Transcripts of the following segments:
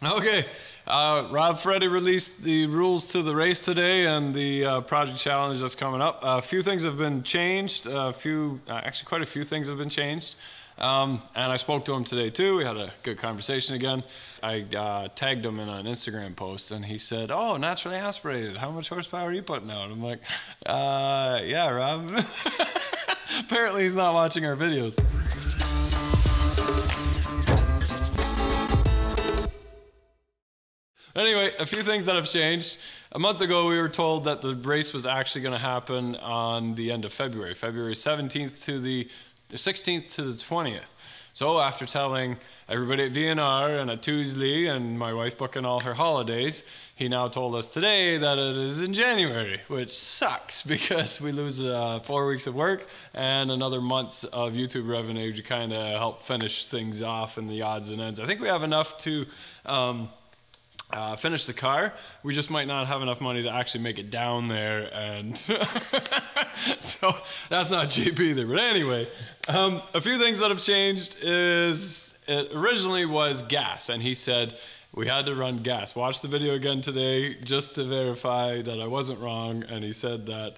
Okay, Rob Freddy released the rules to the race today and the project challenge that's coming up. A few things have been changed, actually quite a few things have been changed. And I spoke to him today too. We had a good conversation again. I tagged him in an Instagram post and he said, "Oh, naturally aspirated, how much horsepower are you putting out?" I'm like, yeah, Rob. Apparently he's not watching our videos. Anyway, a few things that have changed. A month ago, we were told that the race was actually going to happen on the end of February, February 17th to the 16th to the 20th. So after telling everybody at VNR and at Tuesday and my wife booking all her holidays, he now told us today that it is in January, which sucks because we lose 4 weeks of work and another month's of YouTube revenue to kind of help finish things off in the odds and ends. I think we have enough to finish the car. We just might not have enough money to actually make it down there, and so that's not cheap either. But anyway, a few things that have changed is it originally was gas, and he said we had to run gas. Watch the video again today just to verify that I wasn't wrong, and he said that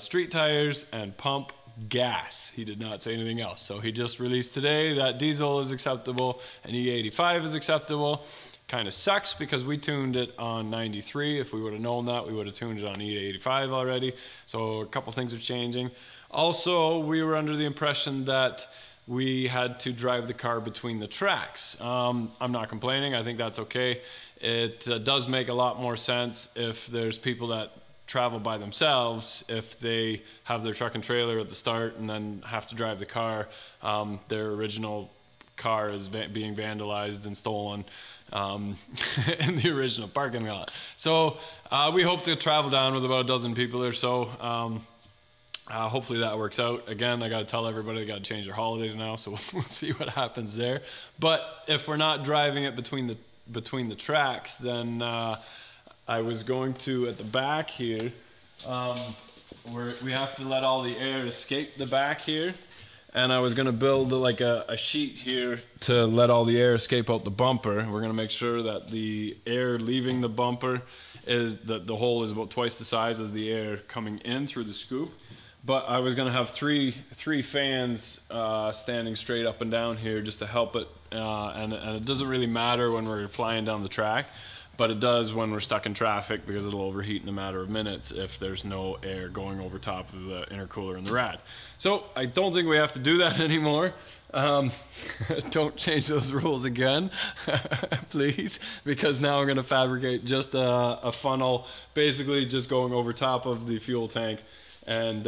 street tires and pump gas. He did not say anything else. So he just released today that diesel is acceptable and E85 is acceptable. Kind of sucks because we tuned it on 93. If we would have known that, we would have tuned it on E85 already. So a couple things are changing. Also, we were under the impression that we had to drive the car between the tracks. I'm not complaining. I think that's okay. It does make a lot more sense if there's people that travel by themselves. If they have their truck and trailer at the start and then have to drive the car, their original car is being vandalized and stolen in the original parking lot. So we hope to travel down with about a dozen people or so. Hopefully that works out. Again, I got to tell everybody they got to change their holidays now, so we'll see what happens there. But if we're not driving it between the tracks, then I was going to, at the back here, we have to let all the air escape the back here. And I was going to build like a sheet here to let all the air escape out the bumper. We're going to make sure that the air leaving the bumper is that the hole is about twice the size as the air coming in through the scoop. But I was going to have three fans standing straight up and down here just to help it. And it doesn't really matter when we're flying down the track, but it does when we're stuck in traffic because it'll overheat in a matter of minutes if there's no air going over top of the intercooler and the rad. So I don't think we have to do that anymore. Don't change those rules again, please, because now I'm going to fabricate just a funnel, basically just going over top of the fuel tank. And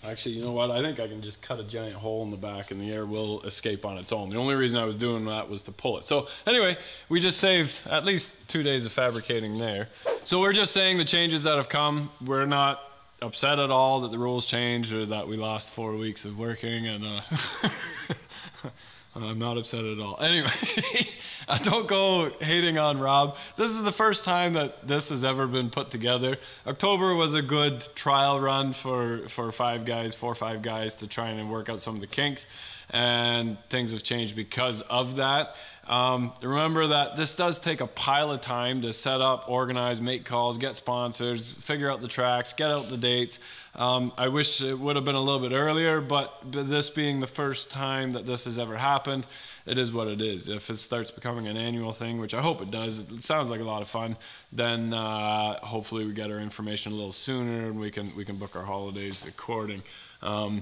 actually, you know what? I think I can just cut a giant hole in the back and the air will escape on its own. The only reason I was doing that was to pull it. So anyway, we just saved at least 2 days of fabricating there. So we're just saying the changes that have come. We're not upset at all that the rules changed or that we lost 4 weeks of working, and I'm not upset at all. Anyway, don't go hating on Rob. This is the first time that this has ever been put together. October was a good trial run for 5 guys, 4 or 5 guys to try and work out some of the kinks, and things have changed because of that. Remember that this does take a pile of time to set up, organize, make calls, get sponsors, figure out the tracks, get out the dates. I wish it would have been a little bit earlier, but this being the first time that this has ever happened, it is what it is. If it starts becoming an annual thing, which I hope it does, it sounds like a lot of fun, then hopefully we get our information a little sooner and we can book our holidays according. So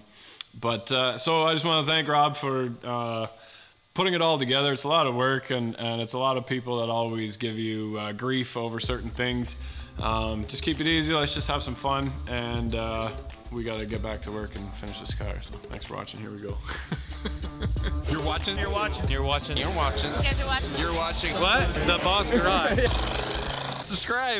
I just want to thank Rob for putting it all together. It's a lot of work, and it's a lot of people that always give you grief over certain things. Just keep it easy. Let's just have some fun, and we got to get back to work and finish this car. So thanks for watching. Here we go. You're watching. You're watching. You're watching. You're watching. You guys are watching. You're watching. What? The Boss Garage. Subscribe.